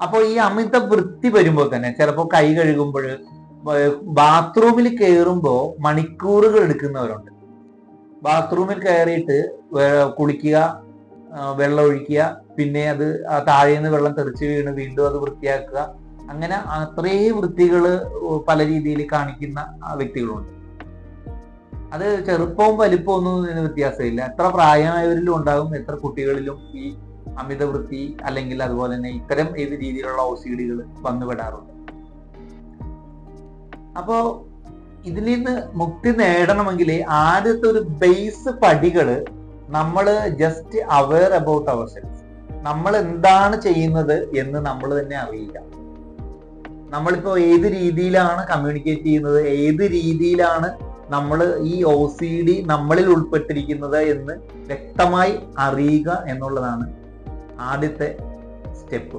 അപ്പോൾ ഈ അമിത വൃത്തി വരുമ്പോൾ തന്നെ ചിലപ്പോൾ കൈ കഴുകുമ്പോൾ, ബാത്റൂമിൽ കയറുമ്പോൾ മണിക്കൂറുകൾ എടുക്കുന്നവരുണ്ട്. ബാത്റൂമിൽ കയറിയിട്ട് കുളിക്കുക, വെള്ളം ഒഴിക്കുക, പിന്നെ അത് താഴേന്ന് വെള്ളം തെറിച്ച് വീണ് വീണ്ടും അത് വൃത്തിയാക്കുക, അങ്ങനെ അത്രയും വൃത്തികൾ പല രീതിയിൽ കാണിക്കുന്ന വ്യക്തികളുണ്ട്. അത് ചെറുപ്പവും വലിപ്പവും ഒന്നും ഇതിന് വ്യത്യാസമില്ല. എത്ര പ്രായമായവരിലും ഉണ്ടാകും, എത്ര കുട്ടികളിലും ഈ അമിത വൃത്തി അല്ലെങ്കിൽ അതുപോലെ തന്നെ ഇത്തരം ഏത് രീതിയിലുള്ള OCD-കൾ വന്നുപെടാറുണ്ട്. അപ്പോ ഇതിൽ നിന്ന് മുക്തി നേടണമെങ്കിൽ ആദ്യത്തെ ഒരു ബേസ് പടികള് നമ്മൾ just aware about our self. നമ്മൾ എന്താണ് ചെയ്യുന്നത് എന്ന് നമ്മൾ തന്നെ അറിയുക. നമ്മളിപ്പോ ഏത് രീതിയിലാണ് കമ്മ്യൂണിക്കേറ്റ് ചെയ്യുന്നത്, ഏത് രീതിയിലാണ് നമ്മൾ ഈ OCD നമ്മളിൽ ഉൾപ്പെട്ടിരിക്കുന്നത് എന്ന് വ്യക്തമായി അറിയുക എന്നുള്ളതാണ് ആദ്യത്തെ സ്റ്റെപ്പ്.